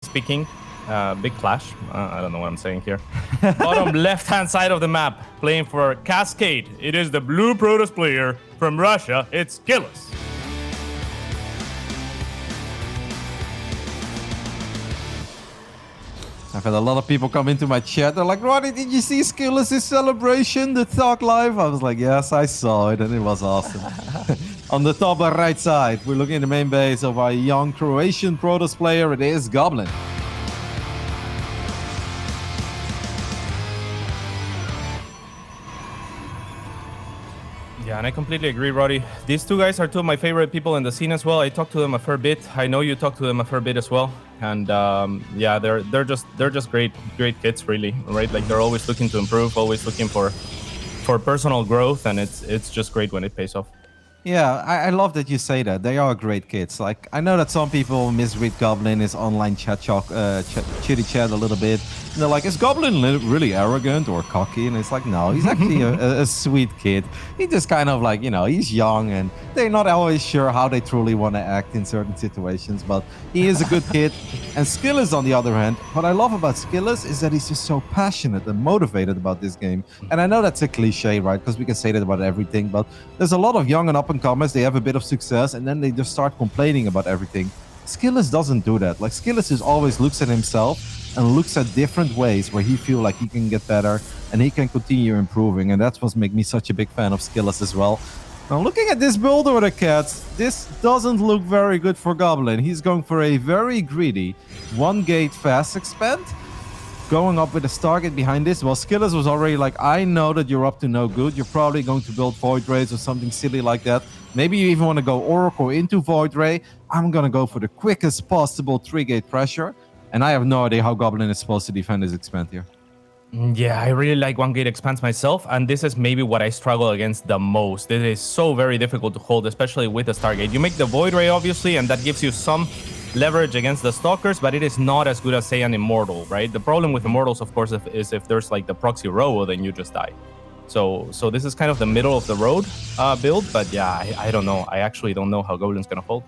speaking. Big clash. I don't know what I'm saying here. Bottom left-hand side of the map, playing for Cascade. It is the blue Protoss player from Russia. It's SKillous. I've had a lot of people come into my chat. They're like, Roddy, did you see SKillous' celebration, the talk live? I was like, yes, I saw it, and it was awesome. On the top right side, we're looking at the main base of our young Croatian Protoss player. It is Goblin. Yeah, and I completely agree, Roddy. These two guys are two of my favorite people in the scene as well. I talk to them a fair bit. I know you talk to them a fair bit as well. And yeah, they're just great kids, really, right? Like they're always looking to improve, always looking for personal growth, and it's just great when it pays off. Yeah, I love that you say that. They are great kids. Like, I know that some people misread Goblin, his online chitty chat a little bit. And they're like, is Goblin really arrogant or cocky? And it's like, no, he's actually a sweet kid. He just kind of like, you know, he's young and they're not always sure how they truly want to act in certain situations. But he is a good kid. And SKillous, on the other hand, what I love about SKillous is that he's just so passionate and motivated about this game. And I know that's a cliche, right? Because we can say that about everything. But there's a lot of young and up-and-comers. They have a bit of success and then they just start complaining about everything. SKillous doesn't do that. Like, SKillous just always looks at himself and looks at different ways where he feels like he can get better and he can continue improving. And that's what makes me such a big fan of SKillous as well. Now, looking at this build order, cats, this doesn't look very good for Goblin. He's going for a very greedy one-gate fast expand, going up with a Stargate behind this. Well, SKillous was already like, I know that you're up to no good. You're probably going to build Void Rays or something silly like that. Maybe you even want to go Oracle into Void Ray. I'm going to go for the quickest possible 3-gate pressure. And I have no idea how Goblin is supposed to defend his expand here. Yeah, I really like one-gate expands myself, and this is maybe what I struggle against the most. It is so very difficult to hold, especially with the Stargate. You make the Void Ray, obviously, and that gives you some leverage against the Stalkers, but it is not as good as, say, an Immortal, right? The problem with Immortals, of course, is if there's like the proxy robo, then you just die. So this is kind of the middle of the road build, but yeah, I don't know. I actually don't know how Goblin's gonna hold.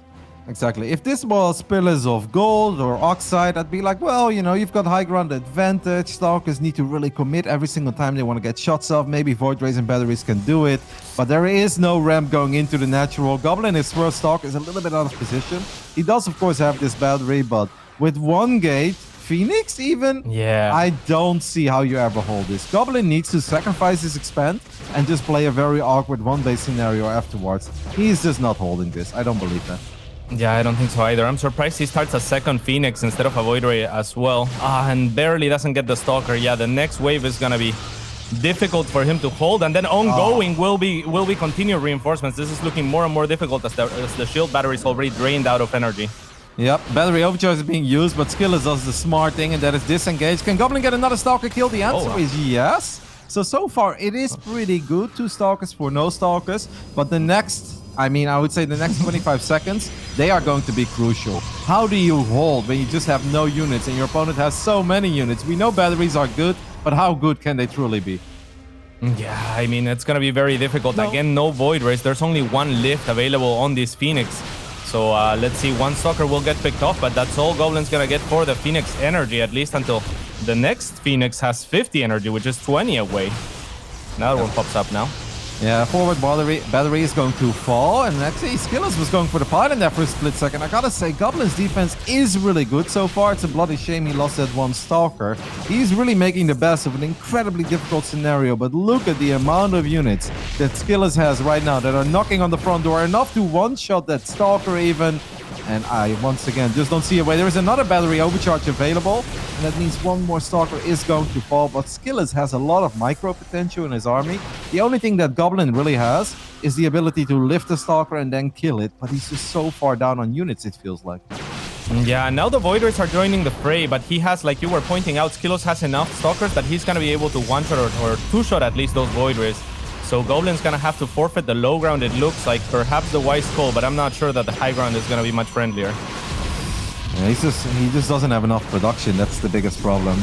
Exactly. If this was Pillars of Gold or Oxide, I'd be like, well, you know, you've got high ground advantage. Stalkers need to really commit every single time they want to get shots off. Maybe Void Rays and Batteries can do it. But there is no ramp going into the natural. Goblin, his first Stalker, is a little bit out of position. He does, of course, have this Battery, but with one gate, Phoenix even, yeah, I don't see how you ever hold this. Goblin needs to sacrifice his expand and just play a very awkward one-base scenario afterwards. He's just not holding this. I don't believe that. Yeah, I don't think so either. I'm surprised he starts a second Phoenix instead of a Void Ray as well. And barely doesn't get the Stalker. Yeah, the next wave is gonna be difficult for him to hold, and then ongoing will be continued reinforcements. This is looking more and more difficult as the shield battery is already drained out of energy. Yep, battery overcharge is being used, but SKillous does the smart thing, and that is disengage. Can Goblin get another Stalker kill? The answer is yes. So far, it is pretty good. 2 Stalkers for no Stalkers, but the next, I would say the next 25 seconds, they are going to be crucial. How do you hold when you just have no units and your opponent has so many units? We know batteries are good, but how good can they truly be? Yeah, I mean, it's going to be very difficult. Again, no Void Rays. There's only one lift available on this Phoenix. So let's see, one Stalker will get picked off, but that's all Goblin's going to get for the Phoenix energy, at least until the next Phoenix has 50 energy, which is 20 away. Another one pops up now. Yeah, forward battery is going to fall, and actually SKillous was going for the pilot there for a split second. I gotta say, Goblin's defense is really good so far. It's a bloody shame he lost that one Stalker. He's really making the best of an incredibly difficult scenario, but look at the amount of units that SKillous has right now that are knocking on the front door, enough to one-shot that Stalker even. And I, once again, just don't see a way. There is another battery overcharge available, and that means one more Stalker is going to fall. But SKillous has a lot of micro potential in his army. The only thing that Goblin really has is the ability to lift the Stalker and then kill it. But he's just so far down on units, it feels like. Yeah, now the Void Rays are joining the fray, but he has, like you were pointing out, SKillous has enough Stalkers that he's going to be able to one-shot or two-shot at least those Void Rays. So Goblin's gonna have to forfeit the low ground, it looks like. Perhaps the wise call, but I'm not sure that the high ground is gonna be much friendlier. Yeah, he just doesn't have enough production. That's the biggest problem.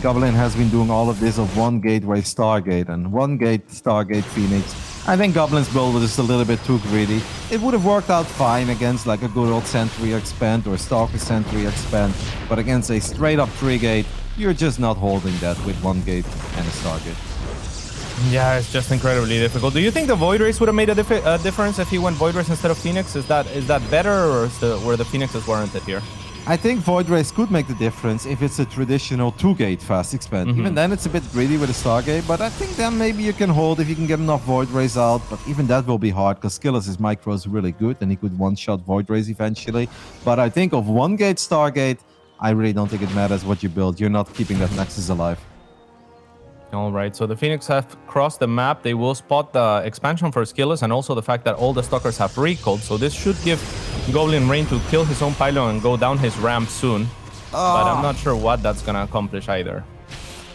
Goblin has been doing all of this of one gateway Stargate, and one gate Stargate Phoenix I think Goblin's build was just a little bit too greedy. It would have worked out fine against like a good old Sentry expand or Stalker Sentry expand, but against a straight up 3-gate, you're just not holding that with 1 gate and a Stargate. Yeah, it's just incredibly difficult. Do you think the Void Race would have made a difference if he went Void Race instead of Phoenix? Is that better, or is where the Phoenix is warranted here? I think Void Race could make the difference if it's a traditional 2-gate fast expand. Even then, it's a bit greedy with a Stargate, but I think then maybe you can hold if you can get enough Void Race out. But even that will be hard because SKillous' micro is really good and he could one-shot Void Race eventually. But I think of 1-gate Stargate, I really don't think it matters what you build. You're not keeping that Nexus alive. All right, so the Phoenix have crossed the map. They will spot the expansion for SKillous and also the fact that all the Stalkers have recalled. So this should give Goblin rain to kill his own pylon and go down his ramp soon. But I'm not sure what that's going to accomplish either.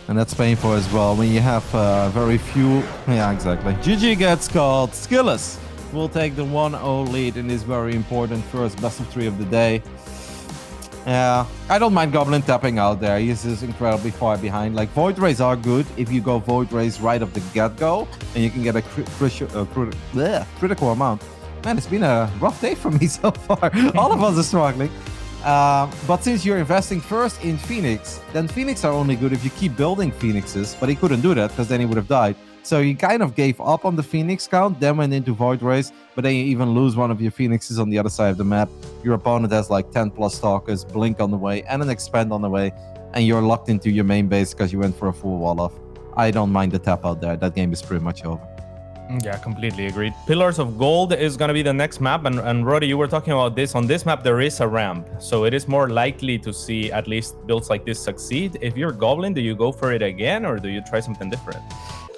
And that's painful as well when you have very few... Yeah, exactly. GG gets called. SKillous will take the 1-0 lead in this very important first best of 3 of the day. Yeah, I don't mind Goblin tapping out there. He's just incredibly far behind. Like, Void Rays are good if you go Void Rays right off the get-go, and you can get a critical amount. Man, it's been a rough day for me so far. All of us are struggling. But since you're investing first in Phoenix, then Phoenix are only good if you keep building Phoenixes, but he couldn't do that because then he would have died. So he kind of gave up on the Phoenix count, then went into Void Race, but then you even lose one of your Phoenixes on the other side of the map. Your opponent has like 10 plus Stalkers, Blink on the way, and an Expand on the way, and you're locked into your main base because you went for a full wall off. I don't mind the tap out there. That game is pretty much over. Yeah, completely agreed. Pillars of Gold is going to be the next map, and Roddy, you were talking about this. On this map, there is a ramp, so it is more likely to see at least builds like this succeed. If you're Goblin, do you go for it again, or do you try something different?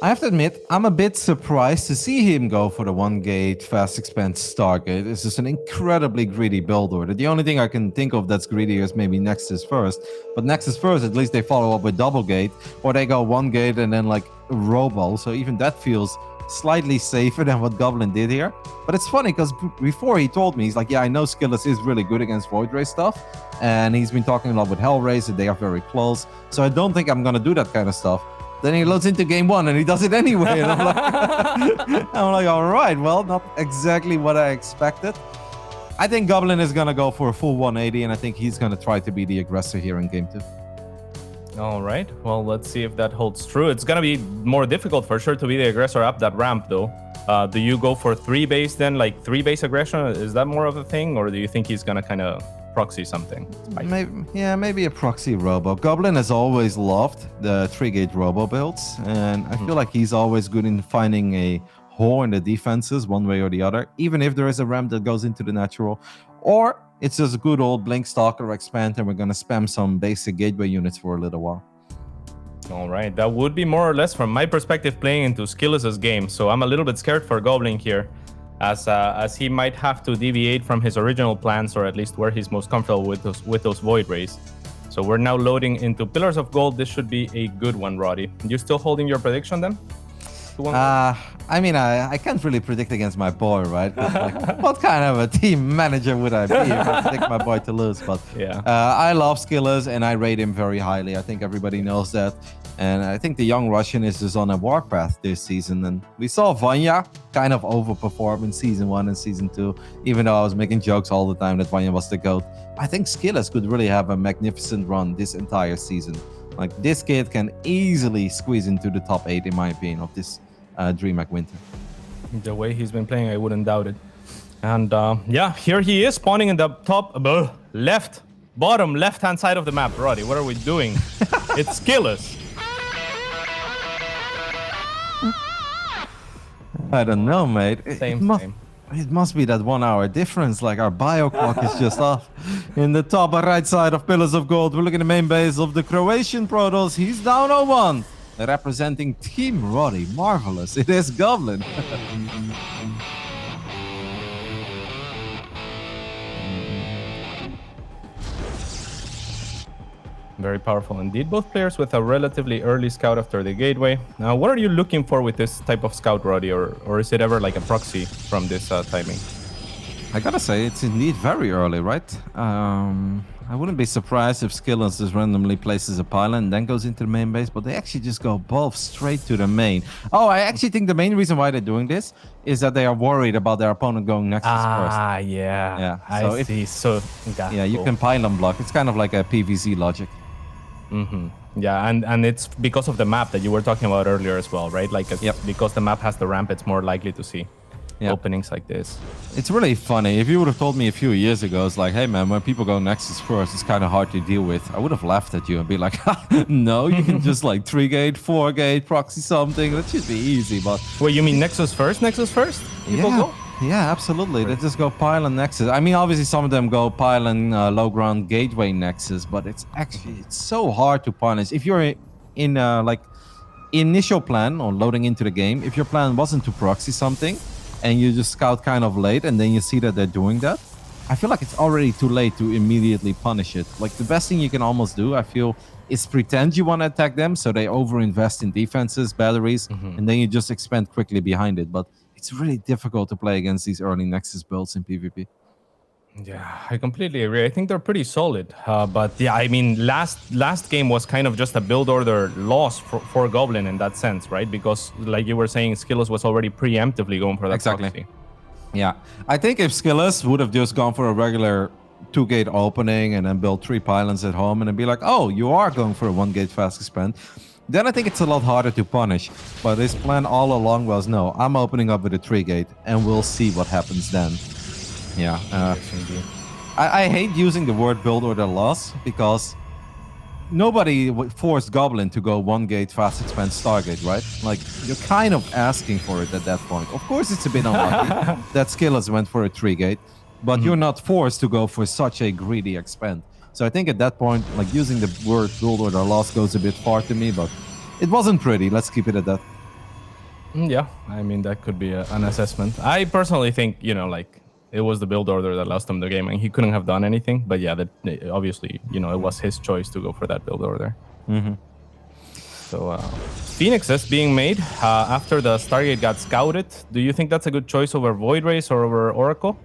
I have to admit, I'm a bit surprised to see him go for the 1-gate fast expand Stargate. This is an incredibly greedy build order. The only thing I can think of that's greedy is maybe Nexus first. But Nexus first, at least they follow up with double gate, or they go 1-gate and then like Robo. So even that feels slightly safer than what Goblin did here. But it's funny because before he told me, he's like, yeah, I know SKillous is really good against Void Ray stuff. And he's been talking a lot with Hellraiser. They are very close. So I don't think I'm going to do that kind of stuff. Then he loads into game 1 and he does it anyway. And I'm like, all right, well, not exactly what I expected. I think Goblin is going to go for a full 180, and I think he's going to try to be the aggressor here in game 2. All right, well, let's see if that holds true. It's going to be more difficult for sure to be the aggressor up that ramp, though. Do you go for 3-base then, like 3-base aggression? Is that more of a thing, or do you think he's going to kind of proxy something? Maybe a proxy Robo. Goblin has always loved the 3-gate Robo builds, and I feel like he's always good in finding a hole in the defenses one way or the other, even if there is a ramp that goes into the natural, or it's just a good old Blink Stalker expand and we're going to spam some basic gateway units for a little while. All right, that would be more or less from my perspective playing into Skillous' game, so I'm a little bit scared for Goblin here, as he might have to deviate from his original plans, or at least where he's most comfortable with those Void Rays. So we're now loading into Pillars of Gold. This should be a good one, Roddy. You still holding your prediction then? I mean, I can't really predict against my boy, right? Like, what kind of a team manager would I be if I predict my boy to lose? But yeah, I love Skillous and I rate him very highly. I think everybody knows that. And I think the young Russian is just on a warpath this season. And we saw Vanya kind of overperform in Season 1 and Season 2, even though I was making jokes all the time that Vanya was the GOAT. I think Skillous could really have a magnificent run this entire season. Like, this kid can easily squeeze into the top 8, in my opinion, of this DreamHack winter. The way he's been playing, I wouldn't doubt it. And yeah, here he is spawning in the top bottom left-hand side of the map. Roddy, what are we doing? It's Skillous. I don't know, mate. Same. It must be that 1 hour difference. Like, our bio clock is just off. In the top right side of Pillars of Gold, we're looking at the main base of the Croatian Protoss. He's down 0-1. Representing Team Roddy. Marvelous. It is Goblin. Very powerful indeed. Both players with a relatively early scout after the gateway. Now, what are you looking for with this type of scout, Roddy? Or is it ever like a proxy from this timing? I gotta say, it's indeed very early, right? I wouldn't be surprised if SKillous just randomly places a pylon and then goes into the main base, but they actually just go both straight to the main. Oh, I actually think the main reason why they're doing this is that they are worried about their opponent going Nexus first. Ah, yeah. Yeah, I so see. So, yeah, you can pylon block. It's kind of like a PVZ logic. Yeah, and it's because of the map that you were talking about earlier as well, right? Like, because the map has the ramp, it's more likely to see openings like this. It's really funny. If you would have told me a few years ago, it's like, hey man, when people go Nexus first, it's kind of hard to deal with. I would have laughed at you and be like, no, you can just like 3-gate, 4-gate, proxy something. That should be easy. But wait, you mean Nexus first? Nexus first? People go? Yeah, absolutely. They just go pylon Nexus. I mean, obviously some of them go pylon low ground gateway Nexus, but it's so hard to punish. If you're in like initial plan or loading into the game, if your plan wasn't to proxy something, and you just scout kind of late and then you see that they're doing that, I feel like it's already too late to immediately punish it. Like the best thing you can almost do, I feel, is pretend you want to attack them so they overinvest in defenses, batteries, and then you just expand quickly behind it. But it's really difficult to play against these early Nexus builds in PvP. Yeah, I completely agree. I think they're pretty solid. But yeah, I mean, last game was kind of just a build order loss for Goblin in that sense, right? Because like you were saying, SKillous was already preemptively going for that proxy. Yeah, I think if SKillous would have just gone for a regular 2-gate opening and then built 3 pylons at home and then be like, oh, you are going for a 1-gate fast expand, then I think it's a lot harder to punish. But his plan all along was, no, I'm opening up with a 3-gate and we'll see what happens then. Yeah, I hate using the word build order loss because nobody forced Goblin to go 1-gate fast expand Stargate, right? Like, you're kind of asking for it at that point. Of course, it's a bit unlucky that SKillous went for a 3-gate, but you're not forced to go for such a greedy expand. So I think at that point, like, using the word build order loss goes a bit far to me, but it wasn't pretty. Let's keep it at that. Yeah, I mean, that could be an assessment. I personally think, you know, like, it was the build order that lost him the game, and he couldn't have done anything. But yeah, that obviously, you know, it was his choice to go for that build order. So Phoenixes being made after the Stargate got scouted. Do you think that's a good choice over Void Rays or over Oracle?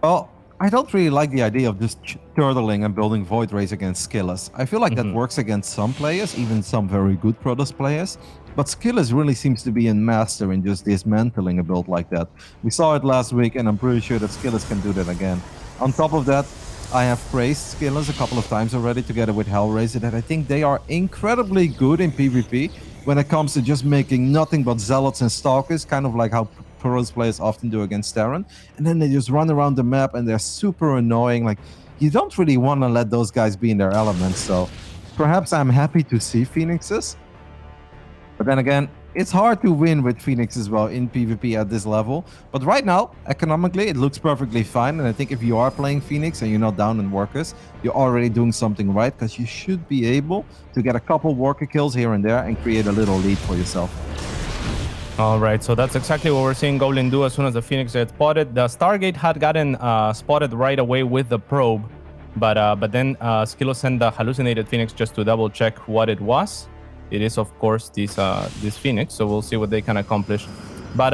Well, I don't really like the idea of just turtling and building Void Rays against SKillous. I feel like that works against some players, even some very good Protoss players. But SKillous really seems to be a master in just dismantling a build like that. We saw it last week, and I'm pretty sure that SKillous can do that again. On top of that, I have praised SKillous a couple of times already together with Hellraiser, that I think they are incredibly good in PvP when it comes to just making nothing but Zealots and Stalkers, kind of like how Protoss players often do against Terran. And then they just run around the map and they're super annoying. Like, you don't really want to let those guys be in their element. So perhaps I'm happy to see Phoenixes. But then again, it's hard to win with Phoenix as well in PvP at this level. But right now, economically, it looks perfectly fine. And I think if you are playing Phoenix and you're not down in workers, you're already doing something right, because you should be able to get a couple worker kills here and there and create a little lead for yourself. All right, so that's exactly what we're seeing Goblin do as soon as the Phoenix gets spotted. The Stargate had gotten spotted right away with the probe, but then SKillous sent the hallucinated Phoenix just to double check what it was. It is, of course, this Phoenix, so we'll see what they can accomplish. But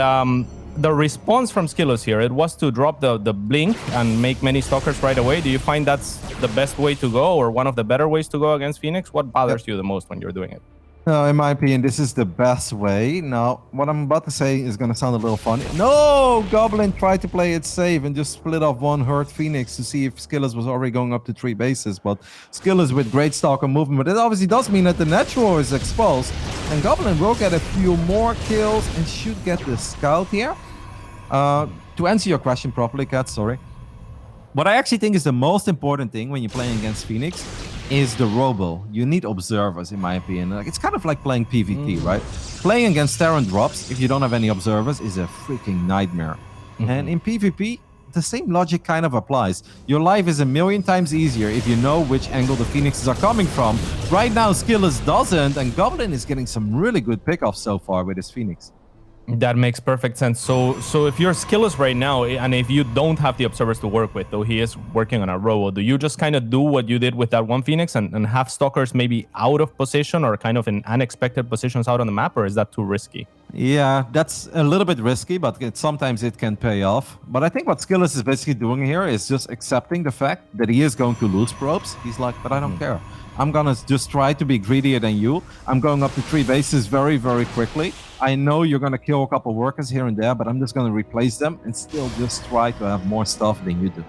the response from SKillous here, it was to drop the blink and make many stalkers right away. Do you find that's the best way to go, or one of the better ways to go against Phoenix? What bothers you the most when you're doing it? No, in my opinion, this is the best way. Now, what I'm about to say is going to sound a little funny. No! Goblin tried to play it safe and just split off one hurt Phoenix to see if SKillous was already going up to 3 bases. But SKillous with great Stalker movement, but it obviously does mean that the natural is exposed. And Goblin will get a few more kills and should get the scout here. To answer your question properly, Kat, sorry. What I actually think is the most important thing when you're playing against Phoenix is the robo. You need observers, in my opinion. Like, it's kind of like playing PvP, right? Playing against Terran drops, if you don't have any observers, is a freaking nightmare. And in PvP, the same logic kind of applies. Your life is a million times easier if you know which angle the Phoenixes are coming from. Right now, SKillous doesn't, and Goblin is getting some really good pickoffs so far with his Phoenix. That makes perfect sense. So if you're skillless right now, and if you don't have the observers to work with, though he is working on a robo, do you just kind of do what you did with that one Phoenix and have stalkers maybe out of position or kind of in unexpected positions out on the map, or is that too risky? Yeah, that's a little bit risky, but sometimes it can pay off. But I think what SKillous is basically doing here is just accepting the fact that he is going to lose probes. He's like, but I don't care. I'm gonna just try to be greedier than you. I'm going up to 3 bases very, very quickly. I know you're gonna kill a couple workers here and there, but I'm just gonna replace them and still just try to have more stuff than you do.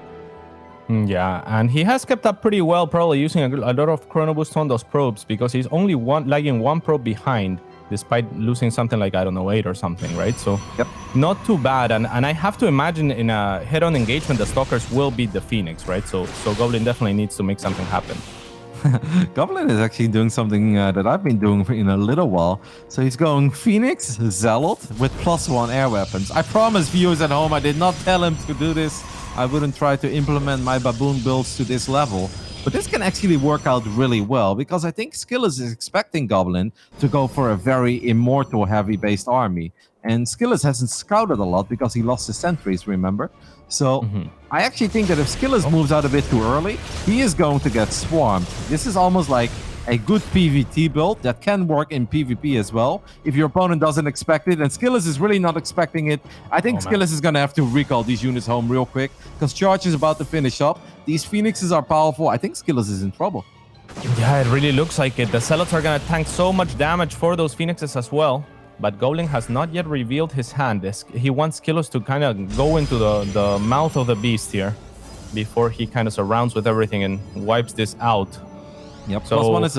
Yeah, and he has kept up pretty well, probably using a lot of chrono boost on those probes because he's only lagging 1 probe behind, despite losing something like, I don't know, 8 or something, right? So yep. Not too bad. And I have to imagine in a head-on engagement, the stalkers will beat the Phoenix, right? So Goblin definitely needs to make something happen. Goblin is actually doing something that I've been doing in a little while. So he's going Phoenix, Zealot with +1 air weapons. I promise viewers at home, I did not tell him to do this. I wouldn't try to implement my baboon builds to this level. But this can actually work out really well because I think SKillous is expecting Goblin to go for a very immortal heavy-based army. And SKillous hasn't scouted a lot because he lost his sentries, remember? So I actually think that if SKillous moves out a bit too early, he is going to get swarmed. This is almost like a good PvT build that can work in PvP as well if your opponent doesn't expect it, and SKillous is really not expecting it. I think SKillous is going to have to recall these units home real quick because Charge is about to finish up. These Phoenixes are powerful. I think SKillous is in trouble. Yeah, it really looks like it. The Zealots are going to tank so much damage for those Phoenixes as well. But Goblin has not yet revealed his hand. He wants SKillous to kind of go into the mouth of the beast here before he kind of surrounds with everything and wipes this out. Yep. So +1 is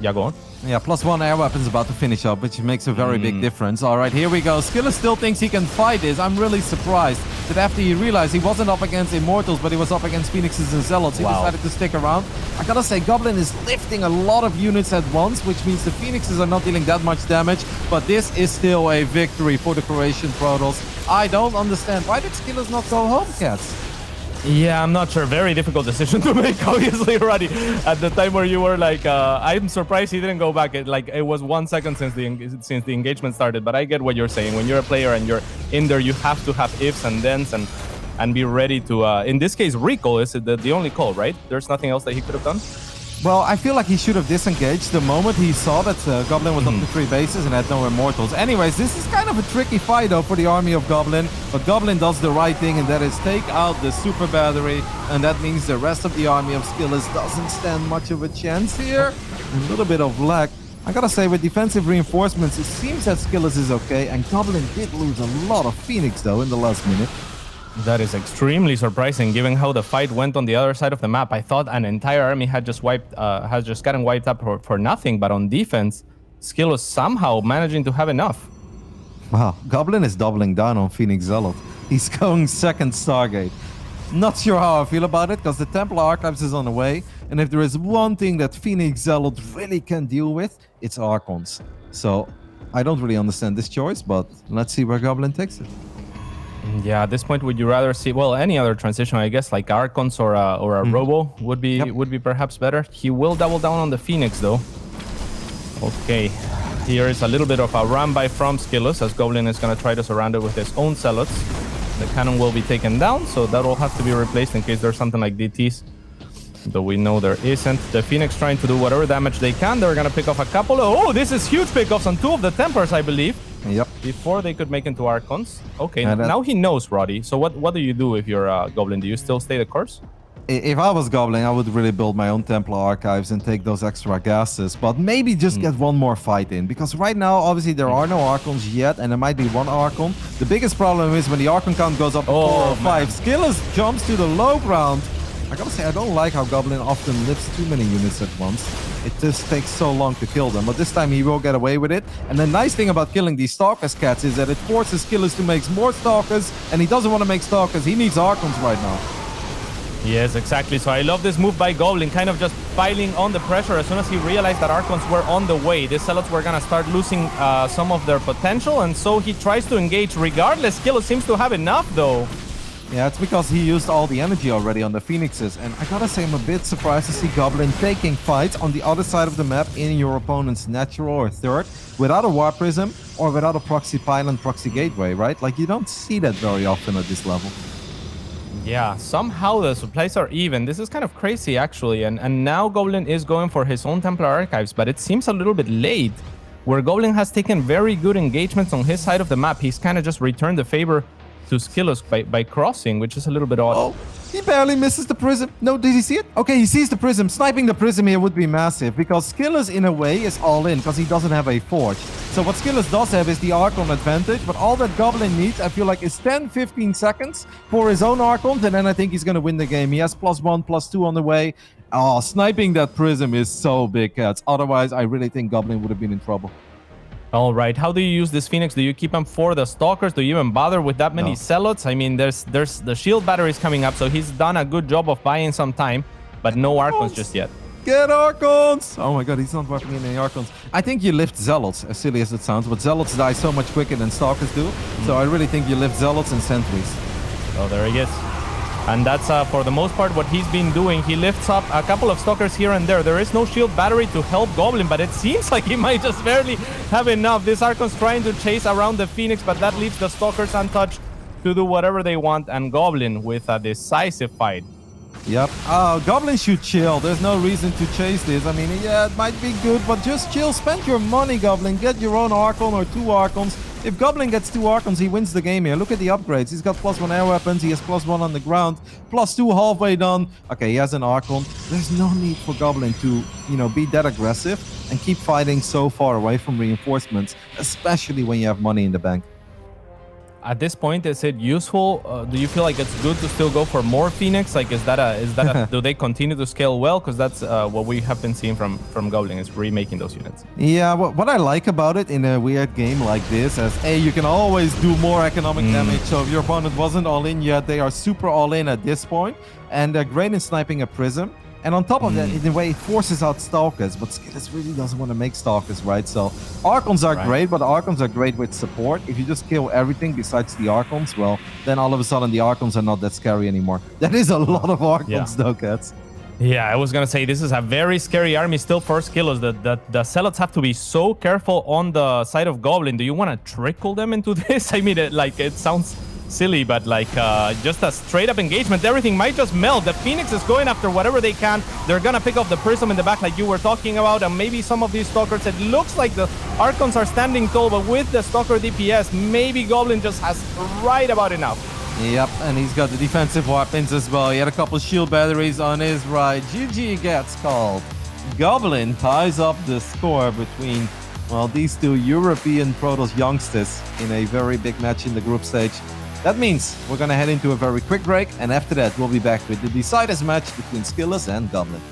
yeah, go on. Yeah, +1 air weapons about to finish up, which makes a very big difference. All right, here we go. SKillous still thinks he can fight this. I'm really surprised that after he realized he wasn't up against Immortals, but he was up against Phoenixes and Zealots, he decided to stick around. I gotta say, Goblin is lifting a lot of units at once, which means the Phoenixes are not dealing that much damage, but this is still a victory for the Croatian Protoss. I don't understand. Why did SKillous not go home, cats? Yeah, I'm not sure. Very difficult decision to make, obviously, Roddy. At the time where you were like, I'm surprised he didn't go back. It was 1 second since the engagement started. But I get what you're saying. When you're a player and you're in there, you have to have ifs and thens and be ready to. In this case, recall is the only call, right? There's nothing else that he could have done. Well, I feel like he should have disengaged the moment he saw that Goblin was up to 3 bases and had no Immortals. Anyways, this is kind of a tricky fight, though, for the army of Goblin. But Goblin does the right thing, and that is take out the super battery. And that means the rest of the army of SKillous doesn't stand much of a chance here. A little bit of lag. I gotta say, with defensive reinforcements, it seems that SKillous is okay. And Goblin did lose a lot of Phoenix, though, in the last minute. That is extremely surprising, given how the fight went on the other side of the map. I thought an entire army had just gotten wiped up for nothing, but on defense, SKillous somehow managing to have enough. Wow, Goblin is doubling down on Phoenix Zealot. He's going second Stargate. Not sure how I feel about it, because the Templar Archives is on the way, and if there is one thing that Phoenix Zealot really can deal with, it's Archons. So, I don't really understand this choice, but let's see where Goblin takes it. Yeah, at this point, would you rather see, well, any other transition, I guess, like Archons or a Robo would be perhaps better. He will double down on the Phoenix, though. Okay, here is a little bit of a run by from SKillous, as Goblin is going to try to surround it with his own Zealots. The cannon will be taken down, so that will have to be replaced in case there's something like DTs. Though we know there isn't. The Phoenix trying to do whatever damage they can. They're going to pick off a couple. Oh, this is huge pickoffs on 2 of the Templars, I believe. Yep. Before they could make into Archons. Okay, now he knows, Roddy. So what do you do if you're Goblin? Do you still stay the course? If I was Goblin, I would really build my own Templar Archives and take those extra gases, but maybe just get one more fight in, because right now, obviously, there are no Archons yet, and there might be one Archon. The biggest problem is when the Archon count goes up to 4 or 5, SKillous jumps to the low ground. I gotta say, I don't like how Goblin often lifts too many units at once. It just takes so long to kill them, but this time he will get away with it. And the nice thing about killing these Stalkers cats is that it forces SKillous to make more Stalkers, and he doesn't want to make Stalkers. He needs Archons right now. Yes, exactly. So I love this move by Goblin, kind of just piling on the pressure as soon as he realized that Archons were on the way. The Zealots were going to start losing some of their potential, and so he tries to engage regardless. SKillous seems to have enough, though. Yeah, it's because he used all the energy already on the Phoenixes. And I gotta say, I'm a bit surprised to see Goblin taking fights on the other side of the map in your opponent's natural or third without a Warp Prism or without a Proxy Pylon, Proxy Gateway, right? Like, you don't see that very often at this level. Yeah, somehow the supplies are even. This is kind of crazy, actually. And now Goblin is going for his own Templar Archives, but it seems a little bit late. Where Goblin has taken very good engagements on his side of the map, he's kind of just returned the favor to SKillous by crossing, which is a little bit odd. Oh, he barely misses the prism. No, did he see it? Okay, he sees the prism. Sniping the prism here would be massive because SKillous, in a way, is all in because he doesn't have a forge. So what SKillous does have is the Archon advantage, but all that Goblin needs, I feel like, is 10-15 seconds for his own Archons, and then I think he's going to win the game. He has +1, +2 on the way. Oh, sniping that prism is so big, cats. Otherwise, I really think Goblin would have been in trouble. All right, how do you use this Phoenix? Do you keep him for the Stalkers? Do you even bother with that many Zealots? I mean, there's the shield batteries coming up, so he's done a good job of buying some time, but no Archons just yet. Get Archons! Oh my god, he's not wiping in any Archons. I think you lift Zealots, as silly as it sounds, but Zealots die so much quicker than Stalkers do, so I really think you lift Zealots and Sentries. Oh, there he is. And that's, for the most part, what he's been doing. He lifts up a couple of Stalkers here and there. There is no shield battery to help Goblin, but it seems like he might just barely have enough. This Archon's trying to chase around the Phoenix, but that leaves the Stalkers untouched to do whatever they want. And Goblin with a decisive fight. Yep. Goblin should chill. There's no reason to chase this. I mean, yeah, it might be good, but just chill. Spend your money, Goblin. Get your own Archon or 2 Archons. If Goblin gets 2 Archons, he wins the game here. Look at the upgrades. He's got +1 air weapons. He has +1 on the ground. +2 halfway done. Okay, he has an Archon. There's no need for Goblin to, be that aggressive and keep fighting so far away from reinforcements, especially when you have money in the bank. At this point, is it useful? Do you feel like it's good to still go for more Phoenix? Like, is that a do they continue to scale well? Because that's what we have been seeing from Goblin, is remaking those units. Yeah, what I like about it in a weird game like this is, you can always do more economic damage. So if your opponent wasn't all in yet, they are super all in at this point, and they're great in sniping a prism. And on top of that, in a way, it forces out Stalkers, but SKillous really doesn't want to make Stalkers, right? So Archons are great, but Archons are great with support. If you just kill everything besides the Archons, well, then all of a sudden the Archons are not that scary anymore. That is a lot of Archons, though, cats. Yeah, I was going to say, this is a very scary army still for SKillous. The Zealots have to be so careful on the side of Goblin. Do you want to trickle them into this? I mean, it sounds silly, but just a straight up engagement, everything might just melt. The Phoenix is going after whatever they can. They're gonna pick up the prism in the back like you were talking about, and maybe some of these Stalkers, it looks like the Archons are standing tall, but with the Stalker DPS, maybe Goblin just has right about enough. Yep, and he's got the defensive weapons as well. He had a couple shield batteries on his right. GG gets called. Goblin ties up the score between, well, these 2 European Protoss youngsters in a very big match in the group stage. That means we're going to head into a very quick break, and after that, we'll be back with the deciders match between SKillous and Goblin.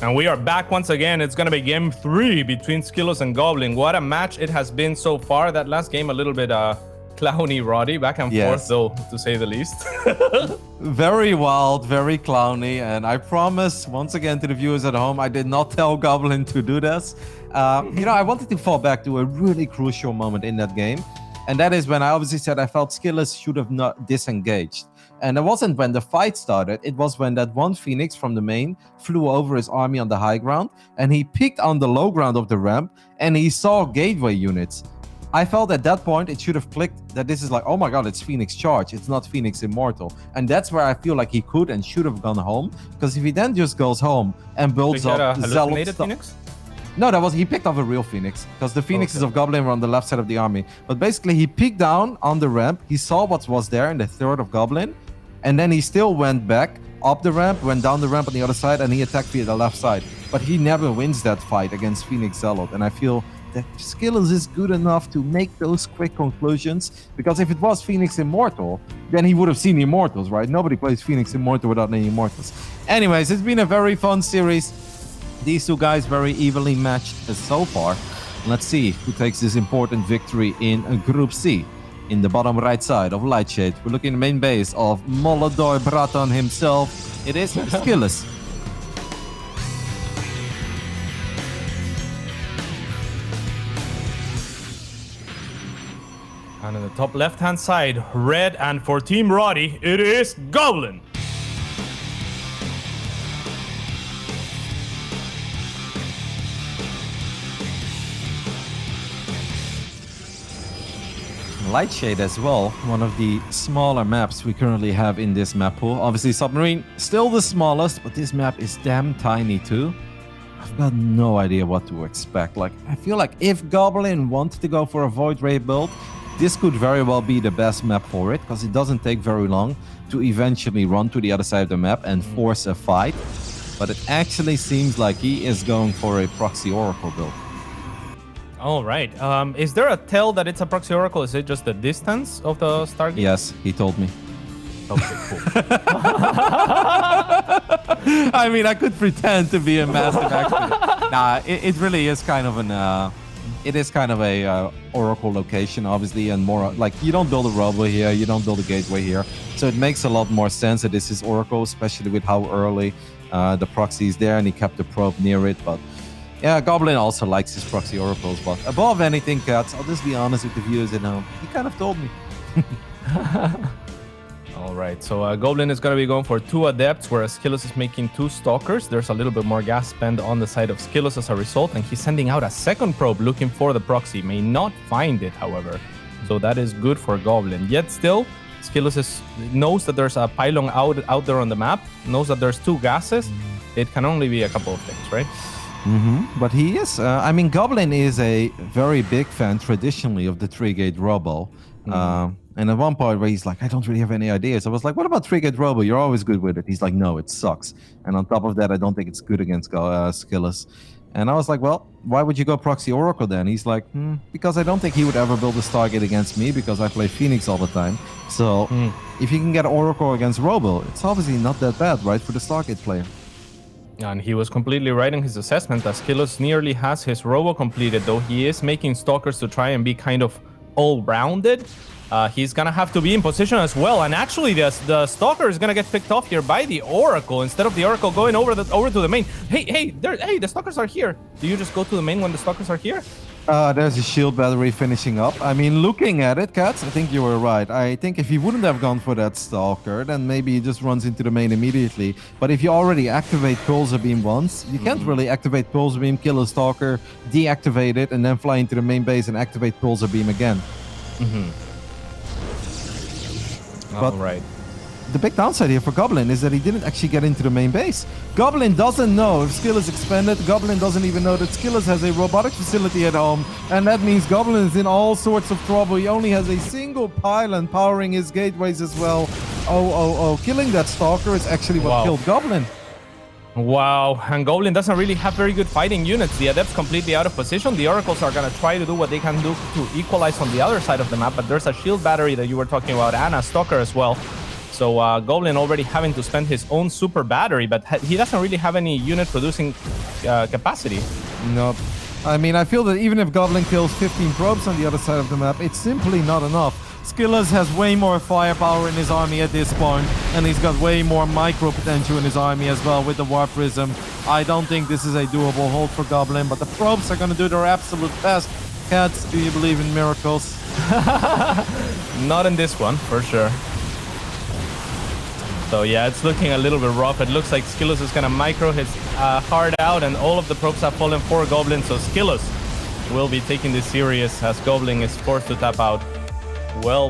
And we are back once again. It's going to be game 3 between SKillous and Goblin. What a match it has been so far. That last game a little bit clowny, Roddy, back and forth, though, to say the least. Very wild, very clowny. And I promise, once again, to the viewers at home, I did not tell Goblin to do this. I wanted to fall back to a really crucial moment in that game. And that is when I obviously said I felt SKillous should have not disengaged. And it wasn't when the fight started, it was when that one Phoenix from the main flew over his army on the high ground, and he peeked on the low ground of the ramp, and he saw gateway units. I felt at that point it should have clicked that this is like, oh my god, it's Phoenix Charge, it's not Phoenix Immortal. And that's where I feel like he could and should have gone home, because if he then just goes home and builds up Zealot Phoenix? No, he picked up a real Phoenix, because the Phoenixes of Goblin were on the left side of the army. But basically, he peeked down on the ramp, he saw what was there in the third of Goblin, and then he still went back up the ramp, went down the ramp on the other side, and he attacked via the left side. But he never wins that fight against Phoenix Zealot, and I feel that SKillous is good enough to make those quick conclusions, because if it was Phoenix Immortal, then he would have seen Immortals, right? Nobody plays Phoenix Immortal without any Immortals. Anyways, it's been a very fun series. These two guys very evenly matched so far. Let's see who takes this important victory in Group C. In the bottom right side of Lightshade, we're looking at the main base of Molodor Bratan himself. It is SKillous. And on the top left-hand side, red, and for Team Roddy, it is Goblin. Lightshade as well, one of the smaller maps we currently have in this map pool. Obviously Submarine, still the smallest, but this map is damn tiny too. I've got no idea what to expect. Like, I feel like if Goblin wanted to go for a Void Ray build, this could very well be the best map for it, because it doesn't take very long to eventually run to the other side of the map and force a fight. But it actually seems like he is going for a Proxy Oracle build. All right. Is there a tell that it's a Proxy Oracle? Is it just the distance of the Stargate? Yes, he told me. Okay, cool. I mean, I could pretend to be a massive expert. Nah, it really is kind of an... it is kind of a Oracle location, obviously, and more... Like, you don't build a robo here, you don't build a gateway here. So it makes a lot more sense that this is Oracle, especially with how early the proxy is there, and he kept the probe near it, but... Yeah, Goblin also likes his Proxy Oracles, but above anything, Cats, I'll just be honest with the viewers at home. He kind of told me. All right, so Goblin is going to be going for 2 Adepts, whereas SKillous is making 2 Stalkers. There's a little bit more gas spent on the side of SKillous as a result, and he's sending out a second probe looking for the proxy. May not find it, however, so that is good for Goblin. Yet still, SKillous knows that there's a pylon out there on the map, knows that there's 2 gases. It can only be a couple of things, right? But he is, I mean, Goblin is a very big fan traditionally of the 3-gate Robo. And at one point where he's like, I don't really have any ideas. I was like, what about 3-gate Robo? You're always good with it. He's like, no, it sucks. And on top of that, I don't think it's good against SKillous. And I was like, well, why would you go Proxy Oracle then? He's like, because I don't think he would ever build a Stargate against me, because I play Phoenix all the time. So if you can get Oracle against Robo, it's obviously not that bad, right, for the Stargate player. And he was completely right in his assessment, as SKillous nearly has his robo completed, though he is making Stalkers to try and be kind of all-rounded. He's gonna have to be in position as well, and actually the Stalker is gonna get picked off here by the Oracle instead of the Oracle going over to the main. Hey, the Stalkers are here. Do you just go to the main when the Stalkers are here? There's a shield battery finishing up. I mean, looking at it, Cats, I think you were right. I think if he wouldn't have gone for that Stalker, then maybe he just runs into the main immediately. But if you already activate Pulsar Beam once, you can't really activate Pulsar Beam, kill a Stalker, deactivate it, and then fly into the main base and activate Pulsar Beam again. All right. The big downside here for Goblin is that he didn't actually get into the main base. Goblin doesn't know if SKillous expanded. Goblin doesn't even know that SKillous has a robotic facility at home. And that means Goblin is in all sorts of trouble. He only has a single pylon powering his gateways as well. Oh. Killing that Stalker is actually what killed Goblin. Wow, and Goblin doesn't really have very good fighting units. The Adepts completely out of position. The Oracles are going to try to do what they can do to equalize on the other side of the map, but there's a shield battery that you were talking about and a Stalker as well. So Goblin already having to spend his own super battery, but he doesn't really have any unit producing capacity. Nope. I mean, I feel that even if Goblin kills 15 probes on the other side of the map, it's simply not enough. SKillous has way more firepower in his army at this point, and he's got way more micro potential in his army as well with the Warp Prism. I don't think this is a doable hold for Goblin, but the probes are going to do their absolute best. Cats, do you believe in miracles? Not in this one, for sure. So yeah, it's looking a little bit rough. It looks like SKillous is going to micro his heart out, and all of the probes have fallen for Goblin, so SKillous will be taking this serious as Goblin is forced to tap out. Well